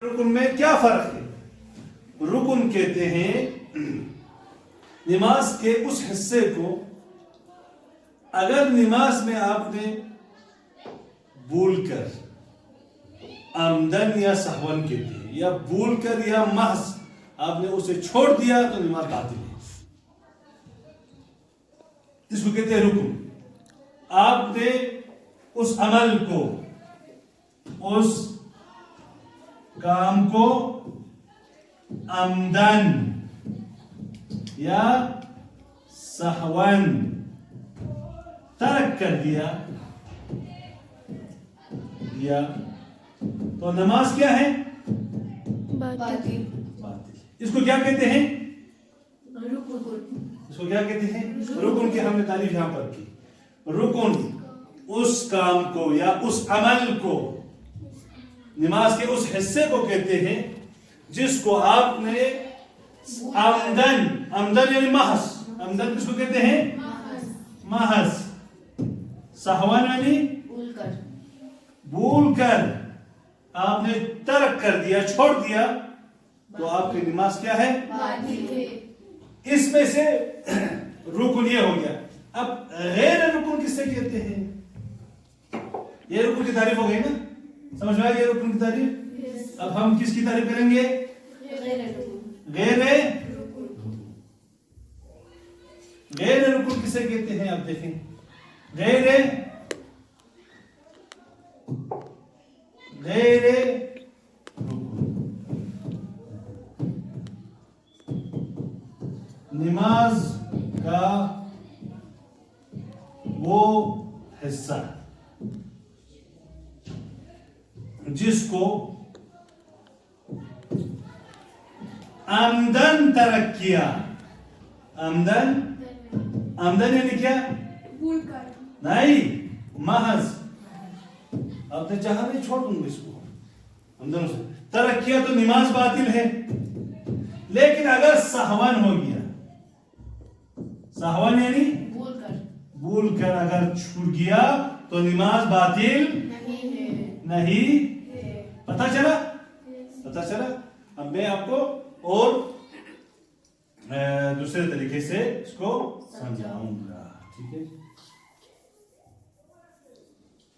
رکن میں کیا فرق ہے؟ رکن کہتے ہیں نماز کے اس حصے کو اگر نماز میں آپ نے بھول کر عمدن یا سہون کہتے ہیں یا بھول کر یا محض آپ نے اسے چھوڑ دیا تو نماز باطل ہے. اس کو کہتے ہیں رکن. آپ نے اس عمل کو اس کام کو عمدن یا سہون ترک کر دیا تو نماز کیا ہے؟ باطل. اس کو کیا کہتے ہیں؟ رکن. اس کو کیا کہتے ہیں؟ رکن کی ہم نے تعریف یہاں پر کی. رکن اس کام کو یا اس عمل کو نماز کے اس حصے کو کہتے ہیں جس کو آپ نے عمدن یعنی محض. عمدن کس کو کہتے ہیں؟ محض. سہون یعنی بھول کر آپ نے ترک کر دیا، چھوڑ دیا تو آپ کی نماز کیا ہے؟ اس میں سے رکن یہ ہو گیا. اب غیر رکن کس سے کہتے ہیں؟ یہ رکن کی تعریف ہو گئی نا، سمجھ میں آ گیا رکن کی تعریف. اب ہم کس کی تعریف کریں گے؟ غیر رکن کسے کہتے ہیں؟ آپ دیکھیں غیر نماز کا وہ حصہ جس کو عمدن ترک کیا. عمدن یعنی کیا؟ نہیں، محض آپ نے چاہا نہیں چھوڑ دوں گا اس کو. عمدن سے ترک کیا تو نماز باطل ہے. لیکن اگر سہون ہو گیا، سہون یعنی بھول کر اگر چھوٹ گیا تو نماز باطل نہیں. پتہ چلا. اب میں آپ کو اور دوسرے طریقے سے اس کو سمجھاؤں گا. ٹھیک ہے،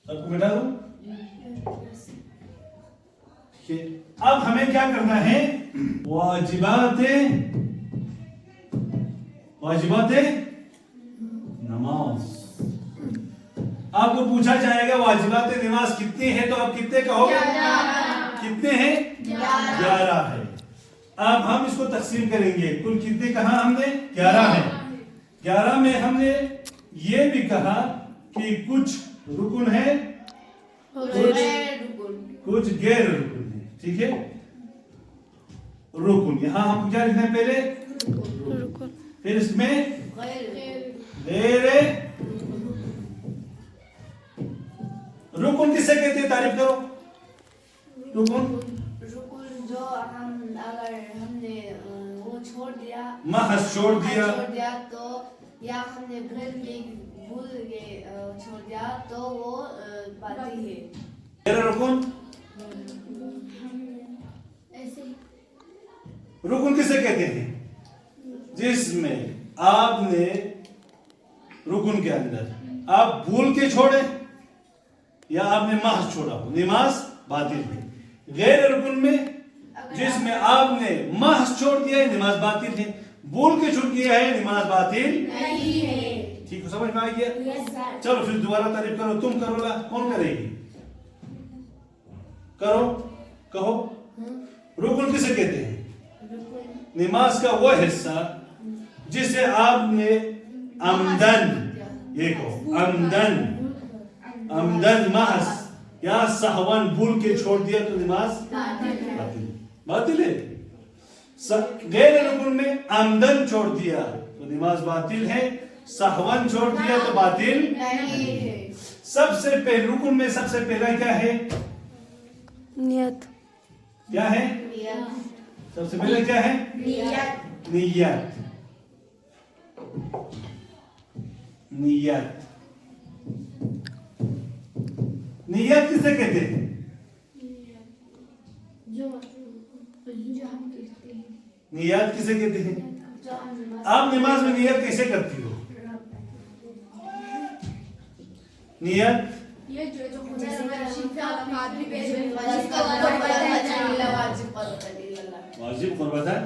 سب کو مٹا دوں. ٹھیک ہے، اب ہمیں کیا کرنا ہے؟ واجبات نماز. آپ کو پوچھا جائے گا واجبات نماز کتنی ہے تو آپ کتنے کہو گے؟ کتنے ہیں؟ 11 ہے. اب ہم اس کو تقسیم کریں گے. کل کتنے کہا ہم نے؟ 11 ہے. 11 میں ہم نے یہ بھی کہا کہ کچھ رکن ہے، کچھ غیر رکن ہے. ٹھیک ہے، رکن یہاں ہم کیا لکھنا ہے؟ پہلے رکن، پھر اس میں غیر رکن کسے کہتے ہیں؟ تعریف کرو. رکن جو اگر ہم نے وہ چھوڑ دیا، محض چھوڑ دیا تو یا ہم نے بھول کے چھوڑ دیا تو وہ باطل ہے. غیر رکن رکن کسے کہتے ہیں؟ جس میں آپ نے رکن کے اندر آپ بھول کے چھوڑے یا آپ نے محض چھوڑا ہو، نماز باطل ہے. غیر رکن میں جس میں آپ نے محض چھوڑ دیا ہے، نماز باطل ہے. بھول کے چھوڑ دیا ہے، نماز باطل نہیں ہے. ٹھیک ہے، سمجھ میں آ گیا؟ چلو پھر دوبارہ تعریف کرو. تم کرو گا، کون کرے گی؟ کہو. رکن کسے کہتے ہیں؟ نماز کا وہ حصہ جسے آپ نے عمدن، یہ کہو عمدن محض یا سہون بھول کے چھوڑ دیا تو نماز باطل ہے. غیر رکن میں عمدن چھوڑ دیا تو نماز باطل ہے، سہون چھوڑ دیا تو باطل نہیں ہے. سب سے پہلے رکن میں سب سے پہلا کیا ہے؟ نیت. کیا ہے؟ سب سے پہلے کیا ہے؟ نیت کسے کہتے ہیں؟ जो हम करते हैं नियत किसे कहते हैं? जो हम नमाज आप नमाज में नियत कैसे करती हो? नियत ये जो जैसे खुदा वाजिब कुर्बतन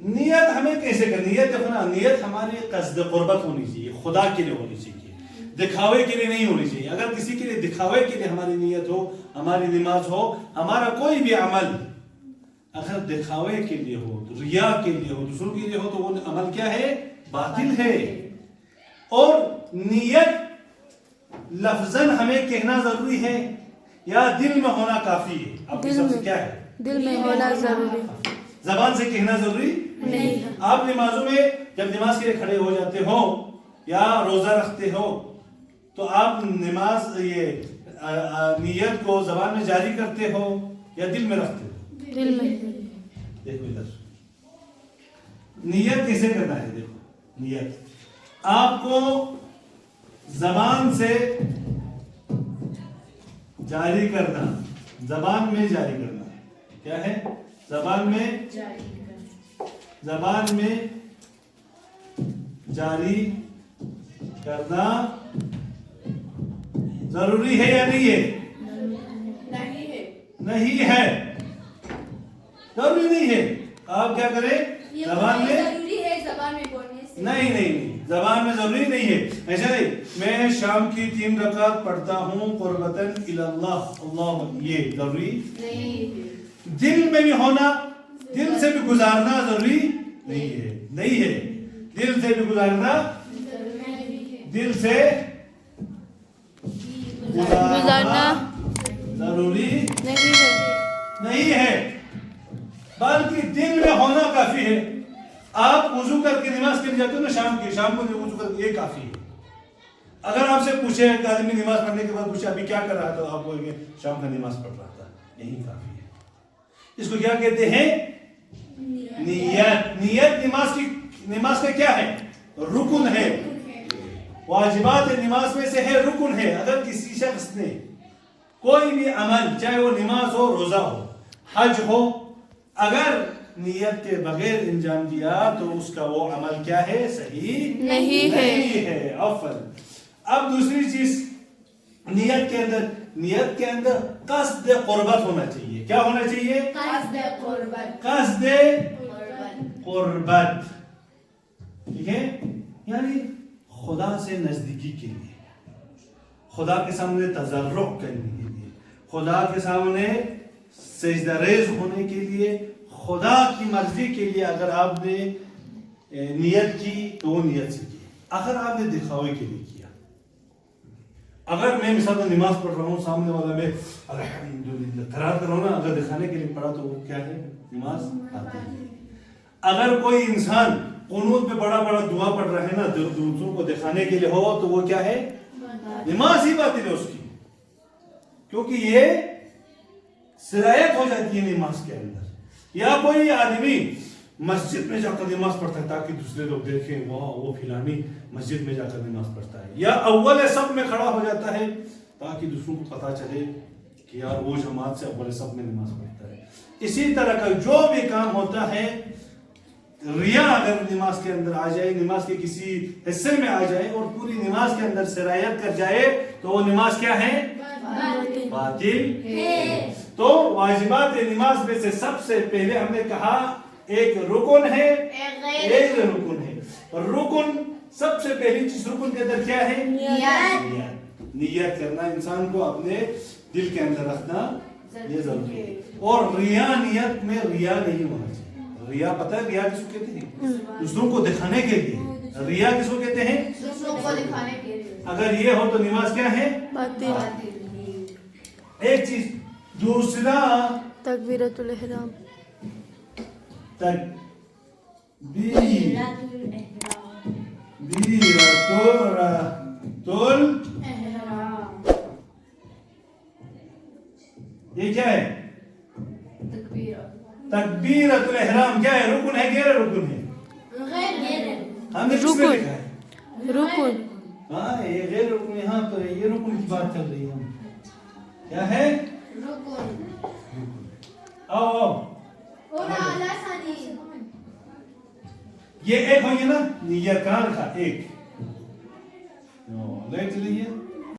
नियत हमें कैसे करनी है? देखो ना, नियत हमारी कस्द कुर्बत होनी चाहिए, खुदा के लिए होनी चाहिए, दिखावे के लिए नहीं होनी चाहिए। अगर किसी के लिए दिखावे के लिए हमारी नियत हो, हमारी नमाज हो, हमारा कोई भी अमल अगर दिखावे के लिए हो, तो रिया के लिए हो, दूसरों के लिए हो, तो वो अमल क्या है? बातिल है। और नियत लफ्जन हमें कहना जरूरी है या दिल में होना काफी है? आपकी सबसे क्या है? दिल में होना जरूरी जबान से कहना जरूरी नहीं है। आप नमाजों में जब नमाज के लिए खड़े हो जाते हो या रोजा रखते हो, तो आप नमाज ये नियत को जबान में जारी करते हो या दिल में रखते हो? दिल में। देखो इधर नियत कैसे करना है। देखो नियत आपको जबान से जारी करना, जबान में जारी करना क्या है? जबान में जारी करना जरूरी है या नहीं है? नहीं है, जरूरी नहीं है। आप क्या करें? जबान में जरूरी है जबान में बोलने से नहीं, जबान में जरूरी नहीं है। ऐसा नहीं, मैं शाम की 3 रकात पढ़ता हूँ कुर्बतन इलल्लाह, अल्लाह, ये जरूरी नहीं है। दिल में भी होना, दिल से भी गुजारना जरूरी नहीं है। नहीं है, दिल से भी गुजारना, दिल से गुजारना जरूरी नहीं है। नहीं है, बल्कि दिल में होना काफी है। आप वुजू करके नमाज के लिए जाते हो ना, शाम को वुजू करके, ये काफी है। अगर आपसे पूछे एक आदमी नमाज पढ़ने के बाद पूछे अभी क्या कर रहा था, तो आप बोलेंगे शाम का नमाज पढ़ रहा था, यही काफी है। इसको क्या कहते हैं? नियत। नियत नमाज का क्या है? रुकुन है, वाजिबात नमाज में से है, रुकुन है। अगर किसी शख्स ने कोई भी अमल, चाहे वो नमाज हो, रोजा हो, हज हो, अगर नियत के बगैर अंजाम दिया तो उसका वो अमल क्या है? सही नहीं है। अफल। अब दूसरी चीज, नियत के अंदर कस्द कुर्बत होना चाहिए। क्या होना चाहिए? कस्द कुर्बत। ठीक है, यानी खुदा से नजदीकी के लिए, खुदा के सामने तजर्रुक करने के लिए, खुदा के सामने सजदारेज होने के लिए, खुदा की मर्जी के लिए अगर आपने नियत की तो वो नियत से की। अगर आपने दिखावे के लिए किया, अगर मैं मिसाल नमाज पढ़ रहा हूँ, सामने वाला मैं अल्हम्दुलिल्लाह करार कर रहा हूँ ना, अगर दिखाने के लिए पढ़ा तो वो क्या है? नमाज बातिल है। अगर कोई इंसान कुनूत पे बड़ा दुआ पढ़ रहा है ना, दूसरों को दिखाने के लिए हो, तो वो क्या है? नमाज ही बातिल है उसकी, क्योंकि ये सिरायत हो जाती है नमाज के अंदर। या कोई आदमी मस्जिद में जाकर नमाज पढ़ता है ताकि दूसरे लोग देखें, वाह वो फिलानी मस्जिद में जाकर नमाज पढ़ता है, या अव्वल सब में खड़ा हो जाता है ताकि दूसरों को पता चले कि यार वो जमात से अव्वल सब में नमाज पढ़ता है। इसी तरह का जो भी काम होता है, रिया अगर नमाज के अंदर आ जाए, नमाज के किसी हिस्से में आ जाए और पूरी नमाज के अंदर सिरायत कर जाए, तो वो नमाज क्या है? बातिल है। तो वाजिबात नमाज में से सबसे पहले हमने कहा एक रुकुन है, एक रुकुन है। रुकुन सबसे पहली चीज रुकुन के अंदर क्या है? नियत करना, इंसान को अपने दिल के अंदर रखना ये जरूरी है। और रिया, नियत में रिया नहीं होना चाहिए। रिया पता है रिया किसको कहते हैं? दूसरों को दिखाने के लिए। रिया किसको कहते हैं? दूसरों को दिखाने के लिए। अगर ये हो तो नमाज क्या है? बातिल। एक चीज। दूसरा तकबीरतुल इहराम। ये क्या है? तकबीरतुल इहराम क्या है? रुकुन है, गैर रुकुन है? हमने किसमें लिखा है? रुकुन। हाँ, ये गैर रुकुन यहाँ पर है, ये रुकुन की बात कर रही है हम। क्या है? रुकुन। आओ اور اعلیٰ ثانی یہ ایک ہوئی ہے نا یہ کان کا ایک لیٹ لیجیے